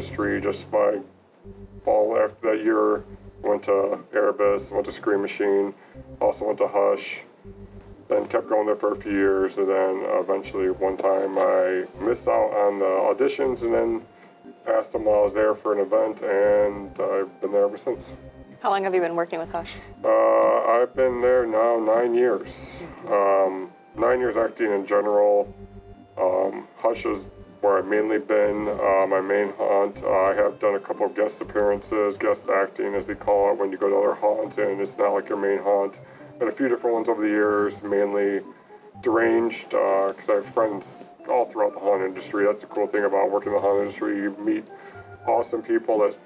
industry just by fall. After that year, went to Erebus, went to Scream Machine, also went to Hush, then kept going there for a few years, and then eventually one time I missed out on the auditions and then asked them while I was there for an event, and I've been there ever since. How long have you been working with Hush? I've been there now 9 years. 9 years acting in general. Hush is where I've mainly been, my main haunt. I have done a couple of guest appearances, guest acting as they call it, when you go to other haunts and it's not like your main haunt. Had a few different ones over the years, mainly Deranged, because I have friends all throughout the haunt industry. That's the cool thing about working in the haunt industry. You meet awesome people that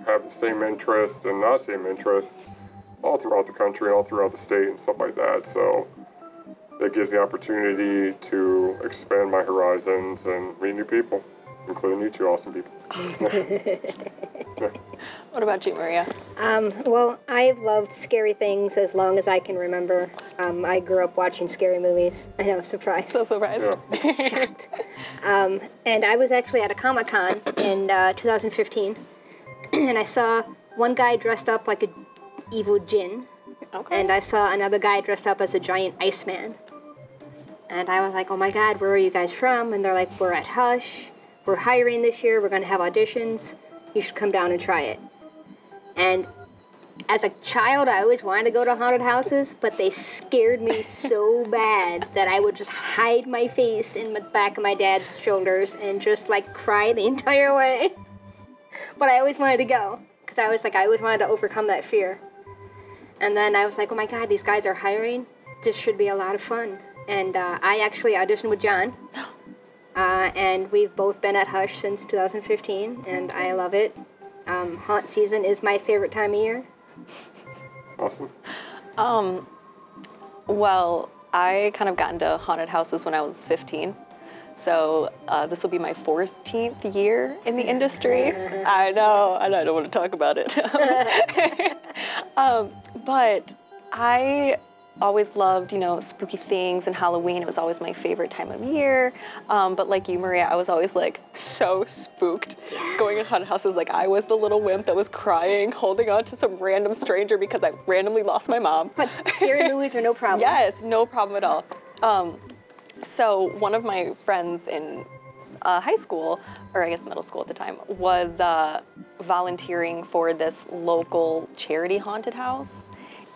have the same interest and not same interest all throughout the country, all throughout the state and stuff like that. So it gives the opportunity to expand my horizons and meet new people, including you two awesome people. What about you, Maria? Well, I've loved scary things as long as I can remember. I grew up watching scary movies. I know, surprise. So surprised. Yeah. And I was actually at a Comic-Con in 2015, and I saw one guy dressed up like an evil djinn, and I saw another guy dressed up as a giant Iceman. And I was like, oh my God, where are you guys from? And they're like, we're at Hush. We're hiring this year. We're going to have auditions. You should come down and try it. And as a child, I always wanted to go to haunted houses, but they scared me so bad that I would just hide my face in the back of my dad's shoulders and just like cry the entire way. But I always wanted to go because I always wanted to overcome that fear. And then I was like, oh my God, these guys are hiring. This should be a lot of fun. And I actually auditioned with John. And we've both been at Hush since 2015, and I love it. Haunt season is my favorite time of year. Awesome. Well, I kind of got into haunted houses when I was 15. So this will be my 14th year in the industry. I know, and I don't want to talk about it. But I always loved, spooky things and Halloween. It was always my favorite time of year. But like you, Maria, I was always like so spooked going in haunted houses. Like I was the little wimp that was crying, holding on to some random stranger because I randomly lost my mom. But scary movies are no problem. Yes, no problem at all. So one of my friends in high school, or I guess middle school at the time, was volunteering for this local charity haunted house.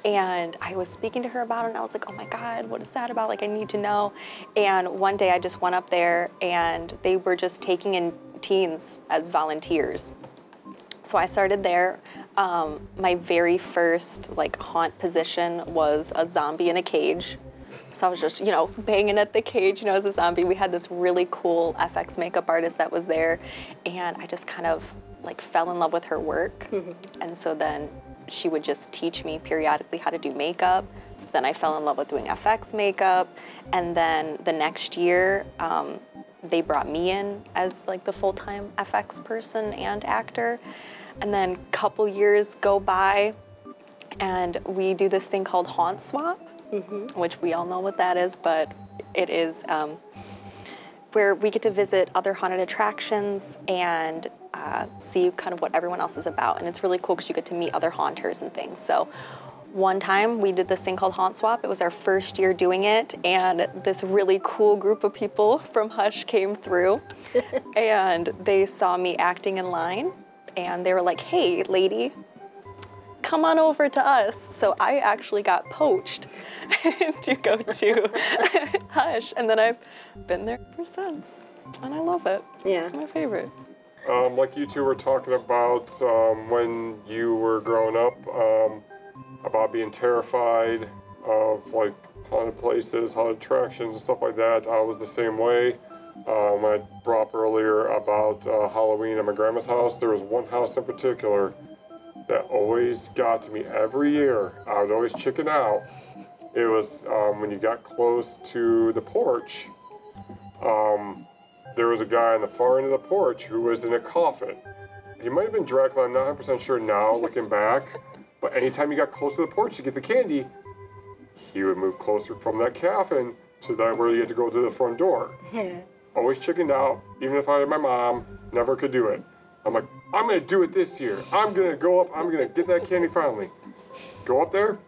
And I was speaking to her about it, and I was like, oh my God, what is that about? Like, I need to know. And one day I just went up there, and they were just taking in teens as volunteers. So I started there. My very first, haunt position was a zombie in a cage. So I was just, banging at the cage, as a zombie. We had this really cool FX makeup artist that was there, and I just kind of, fell in love with her work. Mm-hmm. And so then she would just teach me periodically how to do makeup. So then I fell in love with doing FX makeup. And then the next year, they brought me in as the full-time FX person and actor. And then a couple years go by, and we do this thing called Haunt Swap, which we all know what that is, but it is where we get to visit other haunted attractions and see kind of what everyone else is about. And it's really cool because you get to meet other haunters and things. So one time we did this thing called Haunt Swap. It was our first year doing it, and this really cool group of people from Hush came through and they saw me acting in line, and they were like, hey, lady, come on over to us. So I actually got poached to go to Hush, and then I've been there ever since, and I love it. Yeah. It's my favorite. Like you two were talking about when you were growing up, about being terrified of haunted places, haunted attractions and stuff like that. I was the same way. When I brought up earlier about Halloween at my grandma's house, there was one house in particular that always got to me every year. I would always chicken out. It was when you got close to the porch, there was a guy on the far end of the porch who was in a coffin. He might have been Dracula, I'm not 100% sure now, looking back, but anytime you got close to the porch to get the candy, he would move closer from that coffin to that where you had to go to the front door. Always chickened out, even if I had my mom, never could do it. I'm like, I'm gonna do it this year. I'm gonna go up, I'm gonna get that candy finally. Go up there,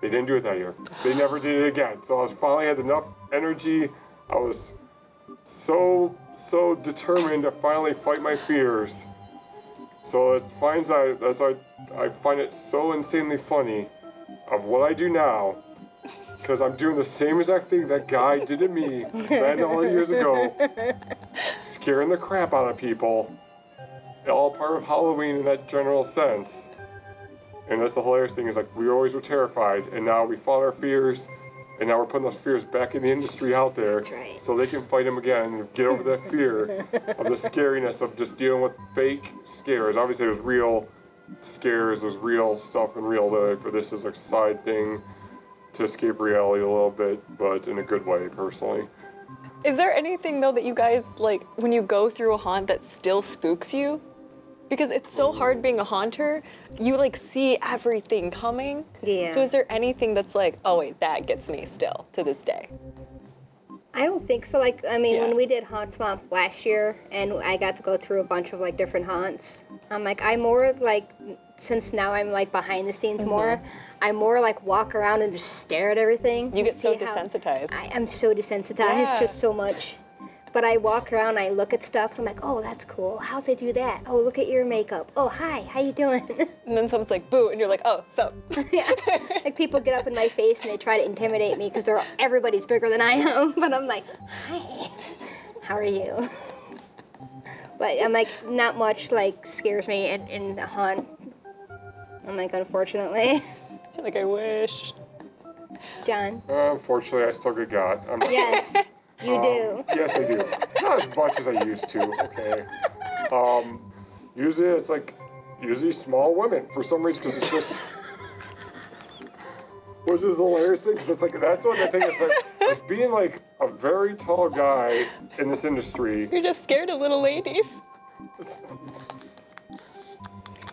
they didn't do it that year. They never did it again. So I finally had enough energy. I was so determined to finally fight my fears. So that's why I find it so insanely funny of what I do now, because I'm doing the same exact thing that guy did to me all years ago, scaring the crap out of people, all part of Halloween in that general sense. And that's the hilarious thing is like we always were terrified, and now we fought our fears, and now we're putting those fears back in the industry out there, so they can fight them again and get over that fear of the scariness of just dealing with fake scares. Obviously, there's real scares, there's real stuff in real life, but this is a side thing to escape reality a little bit, but in a good way, personally. Is there anything though that you guys like when you go through a haunt that still spooks you? Because it's so hard being a haunter, you like see everything coming. Yeah. So is there anything that's like, oh wait, that gets me still to this day? I don't think so. Like, I mean, Yeah. when we did Haunt Swamp last year, and I got to go through a bunch of like different haunts, I'm like, I more like, since now I'm like behind the scenes more, I more like walk around and just stare at everything. You and get so see how- desensitized. I'm so desensitized Yeah. just so much. But I walk around, I look at stuff, and I'm like, oh, that's cool. How'd they do that? Oh, look at your makeup. Oh, hi, how you doing? And then someone's like, boo, and you're like, oh, so. Yeah. Like people get up in my face and they try to intimidate me because everybody's bigger than I am. But I'm like, hi, how are you? But I'm like, not much like scares me in the haunt. I'm like, unfortunately. You're like, I wish. John. Unfortunately, I still get got. Yes, you do. Yes, I do. Not as much as I used to, okay? Usually it's like, small women for some reason, because it's just, which is the hilarious thing, because it's like, that's what the thing is like, it's being like a very tall guy in this industry. You're just scared of little ladies. It's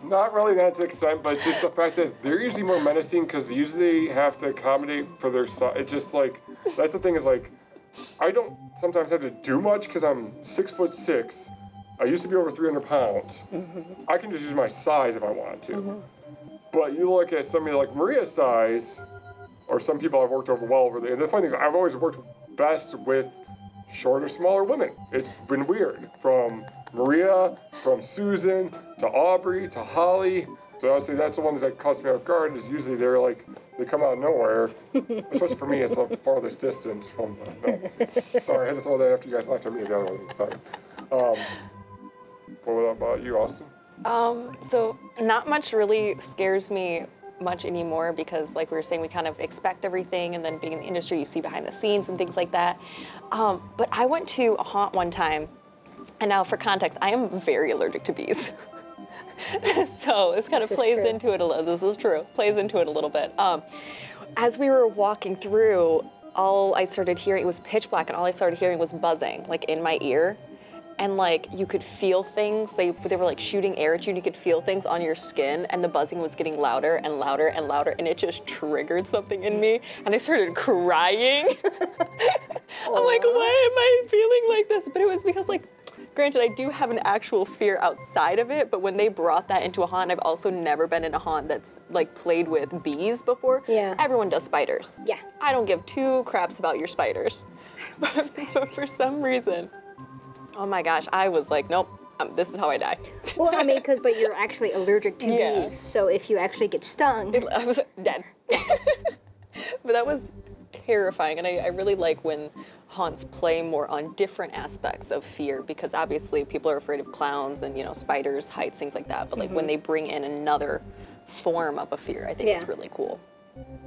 not really that to extent, but it's just the fact that they're usually more menacing because usually they have to accommodate for their size. It's just like, that's the thing is like, I don't sometimes have to do much because I'm 6'6". I used to be over 300 pounds. I can just use my size if I want to. But you look at somebody like Maria's size, or some people I've worked over well over there. And the funny thing is, I've always worked best with shorter, smaller women. It's been weird. From Maria, from Susan, to Aubrey, to Holly. So obviously that's the ones that caught me off guard, is usually they're like, they come out of nowhere. Especially for me, it's the farthest distance from no. Sorry, I had to throw that after you guys laughed at me the other one. Sorry. What about you, Austin? So not much really scares me much anymore because like we were saying, we kind of expect everything, and then being in the industry, you see behind the scenes and things like that. But I went to a haunt one time, and now for context, I am very allergic to bees. So this kind of plays into it a little. This is true. Plays into it a little bit. As we were walking through, all I started hearing, it was pitch black, and all I started hearing was buzzing, like in my ear. And like you could feel things. They were like shooting air at you, and you could feel things on your skin, and the buzzing was getting louder and louder and louder, and it just triggered something in me, and I started crying. I'm like, why am I feeling like this? But it was because like, granted, I do have an actual fear outside of it, but when they brought that into a haunt, I've also never been in a haunt that's like played with bees before. Yeah. Everyone does spiders. Yeah. I don't give two craps about your spiders. But for some reason, oh my gosh, I was like, nope, this is how I die. Well, I mean, but you're actually allergic to Yeah. bees, so if you actually get stung, I was dead. But that was terrifying, and I really like when haunts play more on different aspects of fear, because obviously people are afraid of clowns and, you know, spiders, heights, things like that, but like when they bring in another form of a fear, I think it's really cool.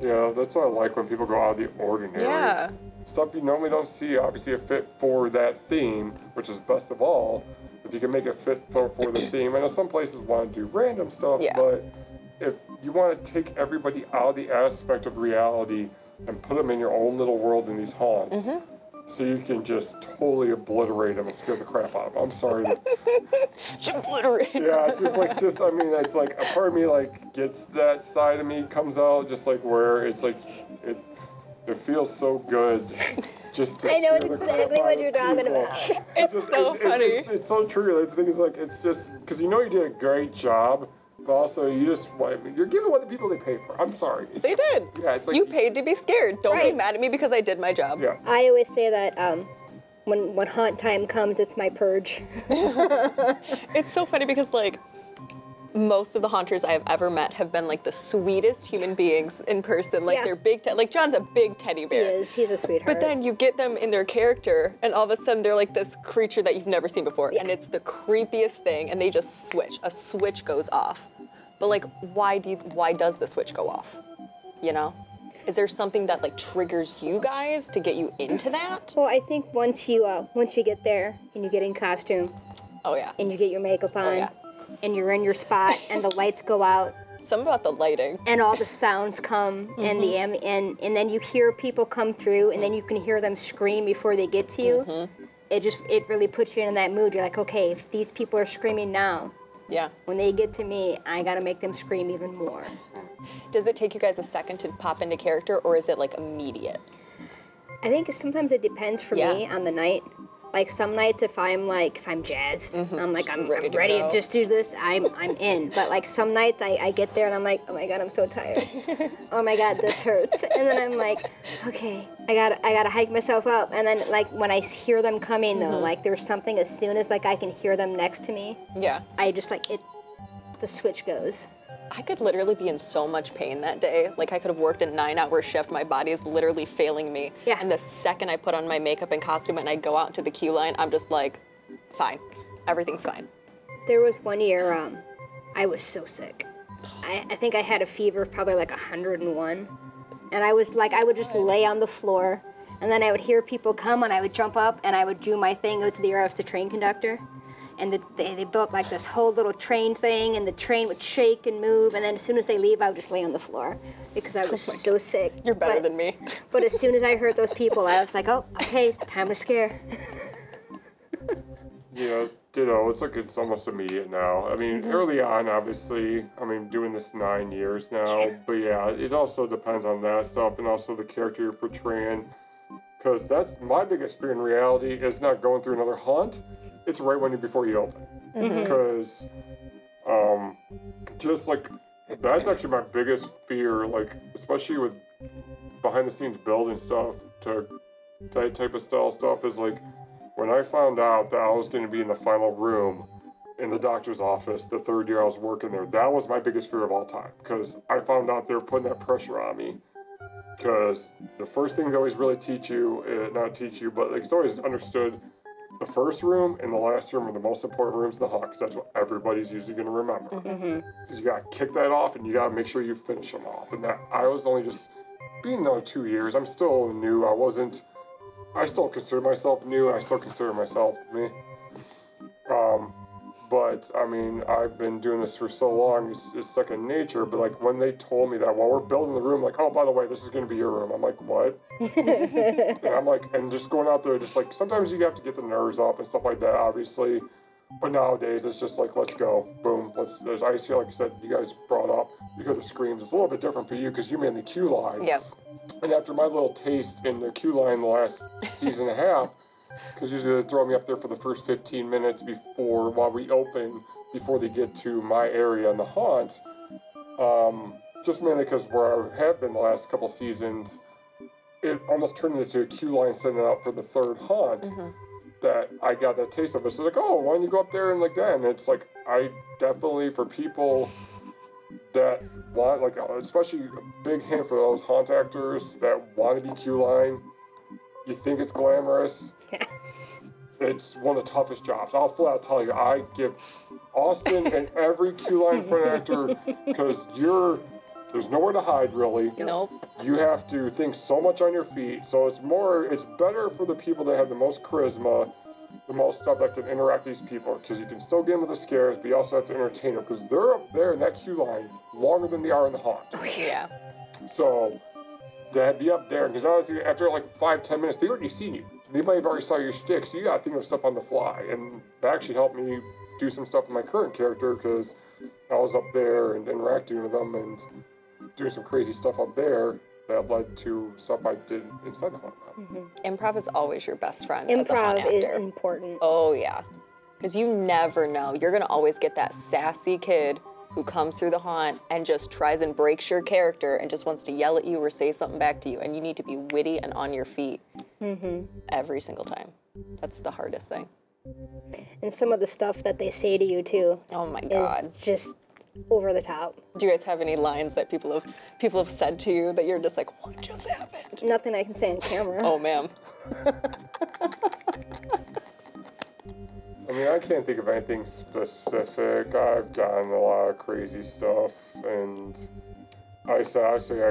Yeah, that's what I like when people go out of the ordinary. Yeah. Stuff you normally don't see, obviously a fit for that theme, which is best of all, if you can make it fit for the theme. I know some places want to do random stuff, but if you want to take everybody out of the aspect of reality and put them in your own little world in these haunts, so you can just totally obliterate them and scare the crap out of them. I'm sorry. Obliterate. Yeah, it's just like, I mean, it's like a part of me like gets that side of me comes out, just like where it's like, it feels so good just to I know scare the exactly crap what out you're of talking people. about. It's so funny. It's so true. The thing is, like, it's just because you did a great job, but also you're giving what the people they pay for. I'm sorry. They did. Yeah, it's like you paid to be scared. Don't be Right. mad at me because I did my job. Yeah. I always say that when haunt time comes, it's my purge. It's so funny because like most of the haunters I have ever met have been like the sweetest human beings in person. Like Yeah. they're big, like John's a big teddy He bear. is. He's a sweetheart. But then you get them in their character, and all of a sudden they're like this creature that you've never seen before, and it's the creepiest thing. And they just switch. A switch goes off. But like, why does the switch go off? You know, is there something that like triggers you guys to get you into that? Well, I think once you get there and you get in costume Oh yeah. and you get your makeup on yeah. and you're in your spot and the lights go out Something about the lighting. and all the sounds come and and then you hear people come through and then you can hear them scream before they get to you. It really puts you in that mood. You're like, okay, if these people are screaming now, Yeah. when they get to me, I gotta make them scream even more. Does it take you guys a second to pop into character, or is it like immediate? I think sometimes it depends for me on the night. Like some nights, if I'm jazzed, I'm like I'm ready to go. just do this. I'm in. But like some nights, I get there and I'm like, oh my god, I'm so tired. Oh my god, this hurts. And then I'm like, okay, I gotta hike myself up. And then like when I hear them coming though, like there's something as soon as like I can hear them next to me, Yeah. I just like it. The switch goes. I could literally be in so much pain that day. Like I could have worked a 9-hour shift. My body is literally failing me. Yeah. And the second I put on my makeup and costume and I go out into the queue line, I'm just like, fine. Everything's fine. There was one year, I was so sick. I think I had a fever of probably like 101. And I was like, I would just lay on the floor. And then I would hear people come and I would jump up and I would do my thing. It was the year I was the train conductor. And they built like this whole little train thing and the train would shake and move. And then as soon as they leave, I would just lay on the floor because I was so sick. You're better than me. But as soon as I heard those people, I was like, oh, okay, time to scare. Yeah, ditto. It's almost immediate now. I mean, early on, obviously, doing this 9 years now. But yeah, it also depends on that stuff and also the character you're portraying. Because that's my biggest fear in reality is not going through another haunt. It's right before you open. Because, just like, that's actually my biggest fear, like, especially with behind the scenes building stuff, that type of style stuff, is like, when I found out that I was going to be in the final room in the doctor's office the third year I was working there, that was my biggest fear of all time. Because I found out they were putting that pressure on me. Because the first thing they always really teach you, not teach you, but like, it's always understood, the first room and the last room are the most important rooms in the haunt, because that's what everybody's usually going to remember. Because you got to kick that off and you got to make sure you finish them off. And that I was only just being there 2 years. I'm still new. I still consider myself new. I still consider myself me. But I mean, I've been doing this for so long, it's second nature. But like when they told me that while we're building the room, like, oh, by the way, this is going to be your room. I'm like, what? And I'm like, and just going out there, just like, sometimes you have to get the nerves up and stuff like that, obviously. But nowadays, it's just like, let's go. Boom. I see, like I said, you guys brought up, you hear the screams. It's a little bit different for you because you're in the queue line. Yep. And after my little taste in the queue line the last season and a half, because usually they throw me up there for the first 15 minutes while we open, before they get to my area in the haunt. Just mainly because where I have been the last couple seasons, it almost turned into a queue line setting up for the third haunt. That I got that taste of it. So like, oh, why don't you go up there and like that? And it's like, I definitely, for people that want, like, especially a big hint for those haunt actors that want to be queue line, you think it's glamorous. It's one of the toughest jobs. I'll flat out tell you, I give Austin and every queue line front actor, because there's nowhere to hide really. Nope. You have to think so much on your feet. So it's better for the people that have the most charisma, the most stuff that can interact with these people, because you can still get them with the scares, but you also have to entertain them, because they're up there in that queue line longer than they are in the haunt. Yeah. So to be up there, because honestly, after like 5-10 minutes, they've already seen you. They might have already saw your shtick, so you gotta think of stuff on the fly. And that actually helped me do some stuff with my current character, because I was up there and interacting with them and doing some crazy stuff up there that led to stuff I did inside the haunt. Improv is always your best friend as a haunt Improv is actor. important. Oh, yeah. Because you never know. You're going to always get that sassy kid who comes through the haunt and just tries and breaks your character and just wants to yell at you or say something back to you. And you need to be witty and on your feet every single time. That's the hardest thing. And some of the stuff that they say to you, too. Oh, my God. Is just over the top. Do you guys have any lines that people have said to you that you're just like, what just happened? Nothing I can say on camera. Oh, ma'am. I mean, I can't think of anything specific. I've gotten a lot of crazy stuff, and I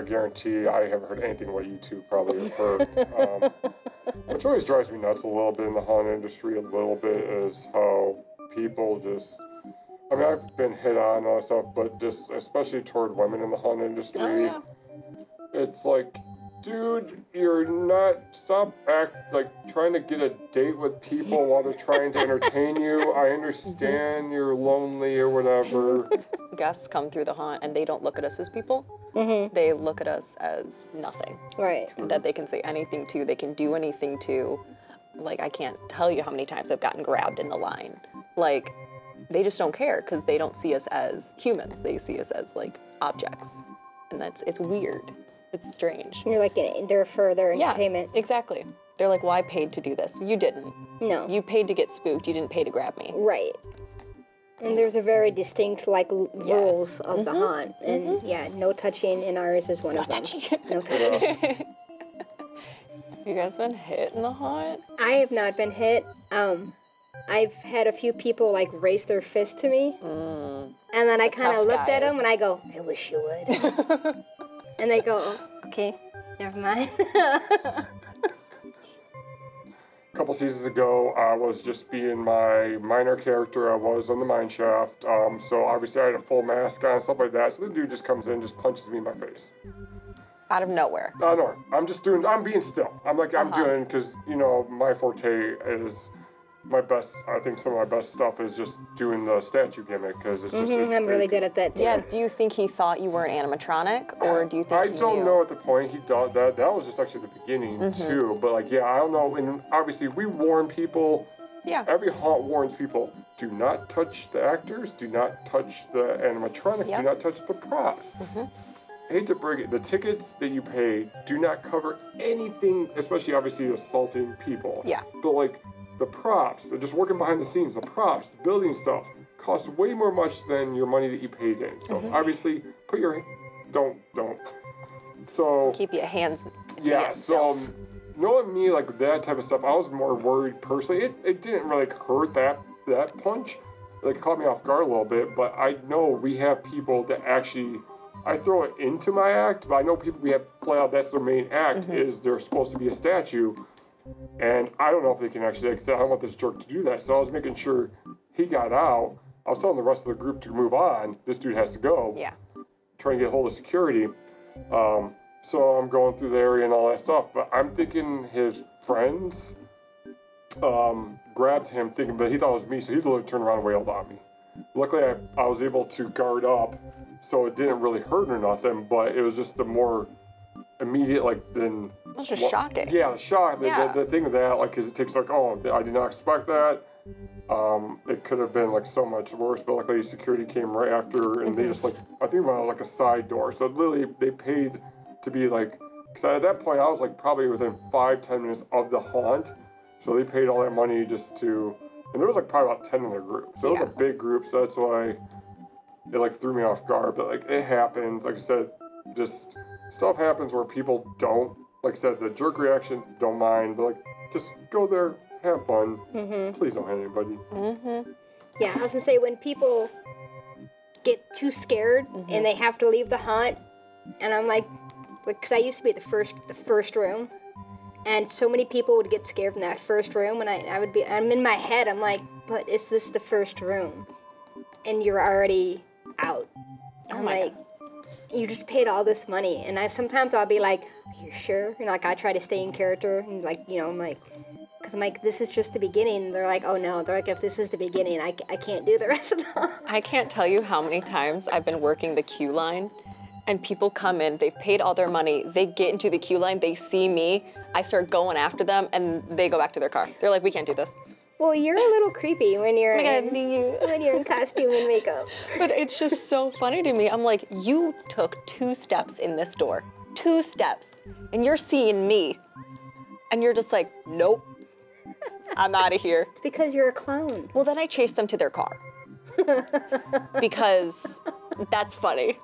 guarantee I haven't heard anything what you two probably have heard. Which always drives me nuts a little bit in the haunt industry a little bit is how people just... I mean, I've been hit on and all that stuff, but just especially toward women in the haunt industry, Oh, yeah. It's like, dude, stop trying to get a date with people while they're trying to entertain you. I understand you're lonely or whatever. Guests come through the haunt and they don't look at us as people. They look at us as nothing. Right. That they can say anything to, they can do anything to. Like, I can't tell you how many times I've gotten grabbed in the line. Like, they just don't care because they don't see us as humans. They see us as, like, objects. And it's weird. It's strange. You're like, they're for their entertainment. Yeah, exactly. They're like, well, I paid to do this. You didn't. No. You paid to get spooked. You didn't pay to grab me. Right. And there's a very distinct, rules of the haunt. And, no touching in ours is one of them. No touching. You guys been hit in the haunt? I have not been hit. I've had a few people, raise their fist to me. And then I kind of looked at them and I go, I wish you would. And they go, oh, okay, never mind. A couple seasons ago, I was just being my minor character. I was on the mine shaft, so obviously I had a full mask on, stuff like that. So the dude just comes in, just punches me in my face. Out of nowhere. No, I'm being still. I'm doing, because, my forte is my best, I think some of my best stuff is just doing the statue gimmick, because it's just... I'm really good at that, too. Yeah, do you think he thought you were an animatronic, or do you think he don't knew? know at the point he thought that. That was just actually the beginning, too. But, I don't know. And obviously, we warn people. Yeah. Every haunt warns people, do not touch the actors, do not touch the animatronic, do not touch the props. I hate to break it, the tickets that you pay do not cover anything, especially, obviously, assaulting people. Yeah. But, the props, they're just working behind the scenes, the props, the building stuff, costs way more much than your money that you paid in. So obviously, don't. So keep your hands to yeah, yourself. so knowing me, that type of stuff, I was more worried personally. It didn't really hurt that punch. It caught me off guard a little bit, but I know we have people that actually, I throw it into my act, but I know people we have flat out, that's their main act, is they're supposed to be a statue. And I don't know if they can actually, I don't want this jerk to do that. So I was making sure he got out. I was telling the rest of the group to move on. This dude has to go. Yeah. Trying to get hold of security. So I'm going through the area and all that stuff. But I'm thinking his friends grabbed him thinking, but he thought it was me. So he literally turned around and wailed on me. Luckily, I was able to guard up. So it didn't really hurt or nothing. But it was just the more immediate, then... It was just shocking. Yeah, the shock. Yeah. The thing of that, because it takes oh, I did not expect that. It could have been so much worse, but luckily security came right after, and they just I think about a side door. So literally, they paid to be because at that point I was probably within 5-10 minutes of the haunt, so they paid all that money just to, and there was probably about 10 in the group, so it was a big group, so that's why it threw me off guard. But it happens. Like I said, just stuff happens where people don't. Like I said, the jerk reaction, don't mind, but just go there, have fun. Please don't hit anybody. Yeah, I was gonna say, when people get too scared and they have to leave the haunt, and I'm because I used to be at the first room, and so many people would get scared in that first room, and I'm in my head, I'm but is this the first room? And you're already out. I'm you just paid all this money, and sometimes I'll be like, are you sure? And I try to stay in character, and I'm because I'm this is just the beginning. And they're oh no, they're if this is the beginning, I can't do the rest of the. I can't tell you how many times I've been working the queue line, and people come in, they've paid all their money, they get into the queue line, they see me, I start going after them, and they go back to their car. They're like, we can't do this. Well, you're a little creepy when you're when you're in costume and makeup. But it's just so funny to me. I'm like, you took 2 steps in this door. 2 steps. And you're seeing me. And you're just like, nope. I'm out of here. It's because you're a clown. Well, then I chase them to their car. Because that's funny.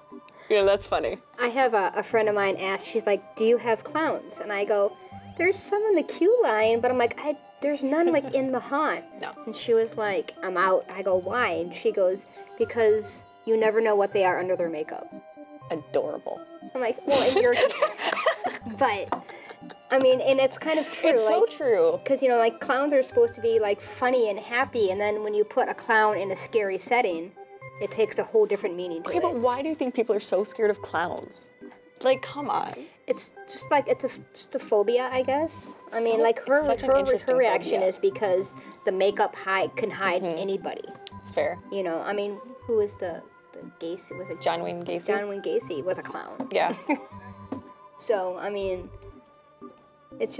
You know, that's funny. I have a friend of mine asked, she's like, do you have clowns? And I go, there's some in the queue line, but I'm like, there's none like in the haunt. No. And she was like, I'm out. I go, why? And she goes, because you never know what they are under their makeup. Adorable. I'm like, well, in your case. But, I mean, and it's kind of true. It's like, so true. Because, you know, like, clowns are supposed to be, like, funny and happy, and then when you put a clown in a scary setting, it takes a whole different meaning to Okay, it. but why do you think people are so scared of clowns? Like, come on. It's just like, just a phobia, I guess. I mean, So- like, it's such an interesting her reaction phobia. is because the makeup can hide anybody. It's fair. You know, I mean, who was the Gacy? Was it John Wayne Gacy? John Wayne Gacy was a clown. Yeah. So, I mean, it's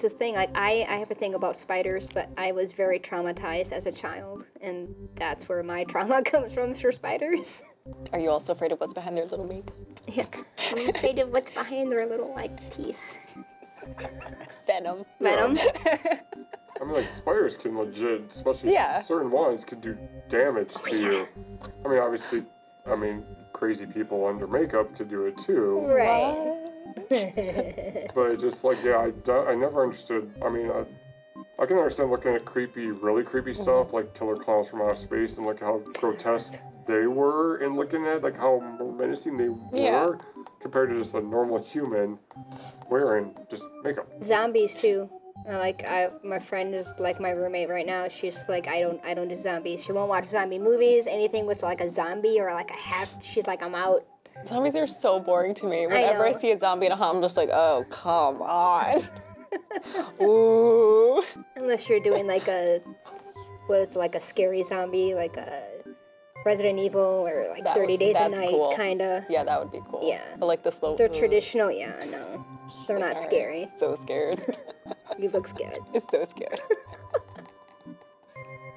a thing. Like, I have a thing about spiders, but I was very traumatized as a child, and that's where my trauma comes from, for spiders. Are you also afraid of what's behind their little meat? Yeah, I'm afraid of what's behind their little, like, teeth. Venom. Venom. I mean, like, spiders can legit, especially Yeah. certain ones, can do damage to you. I mean, obviously, crazy people under makeup could do it too. Right. But it's just like, yeah, I never understood. I mean, I can understand looking at really creepy stuff, like killer clowns from outer space, and like how grotesque they were, and looking at like how menacing they Yeah. were compared to just a normal human wearing just makeup. Zombies too. My friend is like my roommate right now. She's like, I don't do zombies. She won't watch zombie movies. Anything with like a zombie or like a half. She's like, I'm out. Zombies are so boring to me. Whenever I know. see a zombie in a haunt, I'm just like, oh, come on. Ooh. Unless you're doing like a scary zombie, like a Resident Evil or like 30 Days a Night, cool. kinda. Yeah, that would be cool. Yeah. But like the slow. They're traditional, yeah, no. They're not Alright. scary. So scared. You look scared. It's so scared.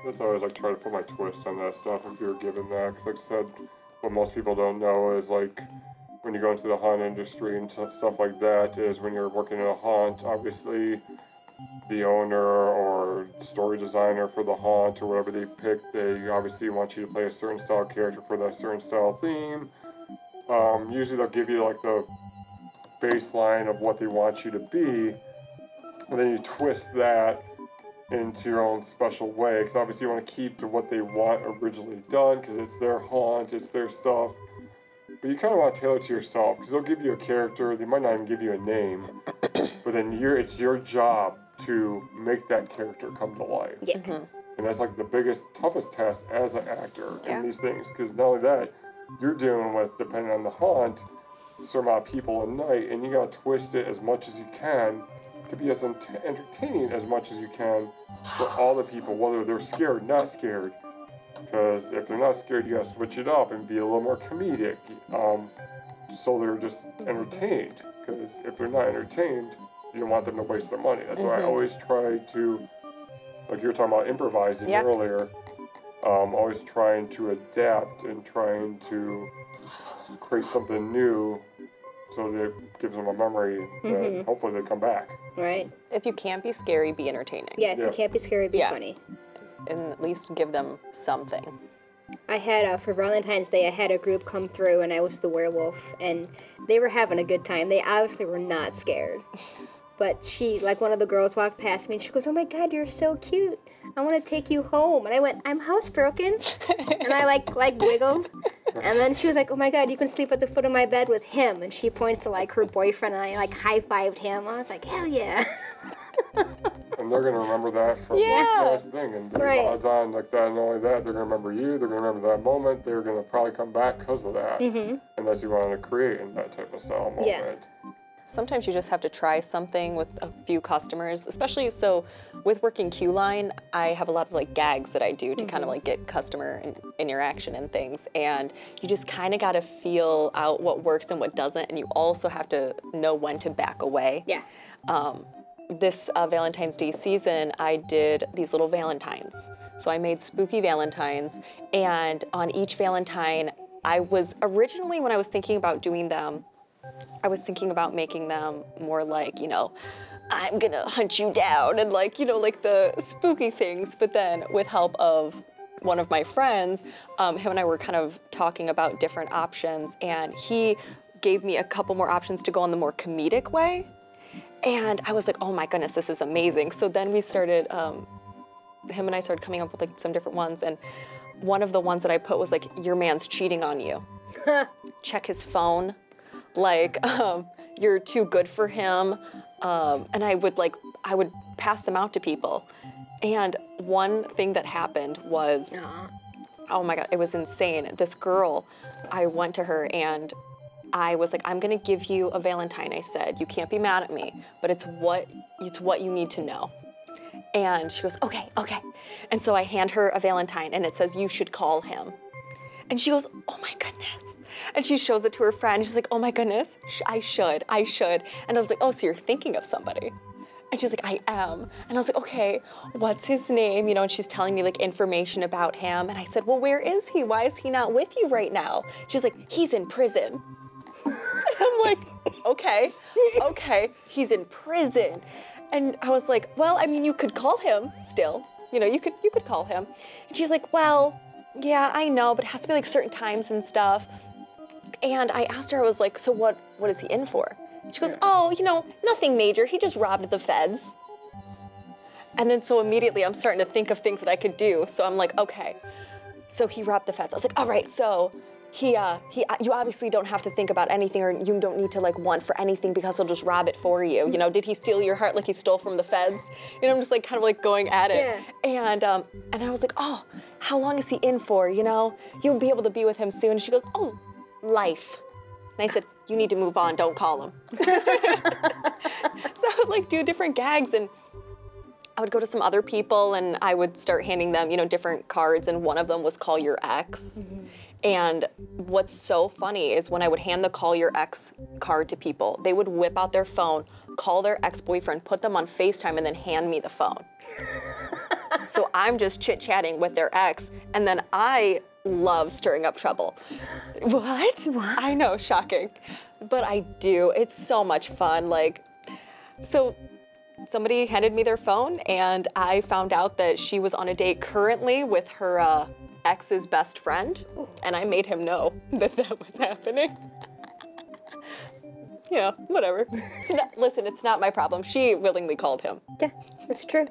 That's always like try to put my twist on that stuff if you're given that. Because like I said, what most people don't know is like when you go into the haunt industry and stuff like that is when you're working in a haunt, obviously the owner or story designer for the haunt or whatever they pick, they obviously want you to play a certain style character for that certain style theme. Usually they'll give you like the baseline of what they want you to be, and then you twist that into your own special way, because obviously you want to keep to what they want originally done, because it's their haunt, it's their stuff. But you kind of want to tailor it to yourself, because they'll give you a character, they might not even give you a name, but then it's your job to make that character come to life. Yeah. And that's like the biggest, toughest task as an actor Yeah. in these things, because not only that, you're dealing with, depending on the haunt, a certain amount of people a night, and you gotta twist it as much as you can to be as entertaining as much as you can for all the people, whether they're scared or not scared. Because if they're not scared, you gotta switch it up and be a little more comedic, so they're just entertained. Because if they're not entertained, you don't want them to waste their money. That's why I always try to, like you were talking about improvising Yeah. earlier, always trying to adapt and trying to create something new so that it gives them a memory that hopefully they come back. Right? If you can't be scary, be entertaining. Yeah, if Yeah. you can't be scary, be Yeah. funny. And at least give them something. I had, for Valentine's Day, I had a group come through and I was the werewolf, and they were having a good time. They obviously were not scared. But one of the girls walked past me and she goes, oh my God, you're so cute. I want to take you home. And I went, I'm housebroken. And I like wiggled. And then she was like, oh my God, you can sleep at the foot of my bed with him. And she points to like her boyfriend and I like high-fived him. I was like, hell yeah. And they're gonna remember that from Yeah. that's the thing. And the Right. odds on like that, and not only that, they're gonna remember you. They're gonna remember that moment. They're gonna probably come back because of that. And that's what you want to create in that type of style moment. Yeah. sometimes you just have to try something with a few customers, especially so with working queue line, I have a lot of like gags that I do to kind of like get customer interaction and things. And you just kind of got to feel out what works and what doesn't. And you also have to know when to back away. Yeah. This Valentine's Day season, I did these little Valentines. So I made spooky Valentines, and on each Valentine, I was originally, when I was thinking about doing them, I was thinking about making them more like, you know, I'm gonna hunt you down, and like, you know, like the spooky things. But then with help of one of my friends, him and I were kind of talking about different options, and he gave me a couple more options to go on the more comedic way. And I was like, oh my goodness, this is amazing. So then we started, him and I started coming up with like some different ones. And one of the ones that I put was like, your man's cheating on you. Check his phone. Like, you're too good for him. And I would pass them out to people. And one thing that happened was, oh my God, it was insane. This girl, I went to her and I was like, I'm gonna give you a Valentine, I said. You can't be mad at me, but it's what you need to know. And she goes, okay. And so I hand her a Valentine and it says, you should call him. And she goes, oh my goodness. And she shows it to her friend. She's like, oh my goodness, I should. And I was like, oh, so you're thinking of somebody. And she's like, I am. And I was like, okay, what's his name? You know, and she's telling me like information about him. And I said, well, where is he? Why is he not with you right now? She's like, he's in prison. I'm like, okay, he's in prison. And I was like, well, I mean, you could call him still. You know, you could call him. And she's like, well, yeah, I know, but it has to be like certain times and stuff. And I asked her, I was like, so what is he in for? She goes, oh, you know, nothing major. He just robbed the feds. And then so immediately I'm starting to think of things that I could do. So I'm like, okay, so he robbed the feds. I was like, all right, so you obviously don't have to think about anything, or you don't need to like want for anything because he'll just rob it for you. You know, did he steal your heart like he stole from the feds? You know, I'm just like kind of like going at it. Yeah. And I was like, oh, how long is he in for? You know, you'll be able to be with him soon. And she goes, oh, life. And I said, you need to move on, don't call him. So I would like do different gags, and I would go to some other people and I would start handing them, you know, different cards, and one of them was call your ex. And what's so funny is when I would hand the call your ex card to people, they would whip out their phone, call their ex-boyfriend, put them on FaceTime, and then hand me the phone. So I'm just chit-chatting with their ex, and then I love stirring up trouble. What? I know, shocking. But I do. It's so much fun. Like, so somebody handed me their phone, and I found out that she was on a date currently with her ex's best friend, and I made him know that that was happening. Yeah, whatever. Listen, it's not my problem. She willingly called him. Yeah, that's true.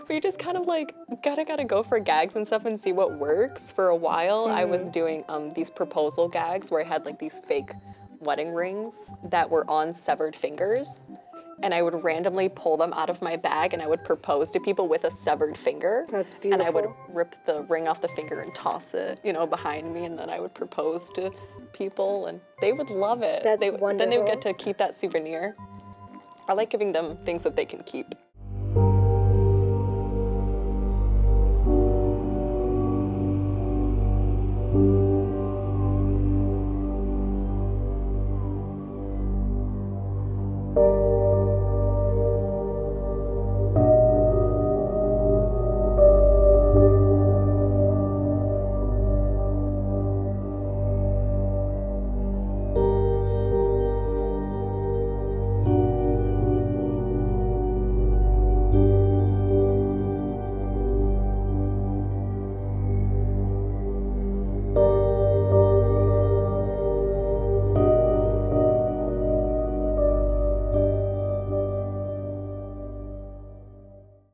But you just kind of like gotta go for gags and stuff and see what works. For a while, I was doing these proposal gags where I had like these fake wedding rings that were on severed fingers. And I would randomly pull them out of my bag and I would propose to people with a severed finger. That's beautiful. And I would rip the ring off the finger and toss it, you know, behind me, and then I would propose to people and they would love it. That's wonderful. Then they would get to keep that souvenir. I like giving them things that they can keep.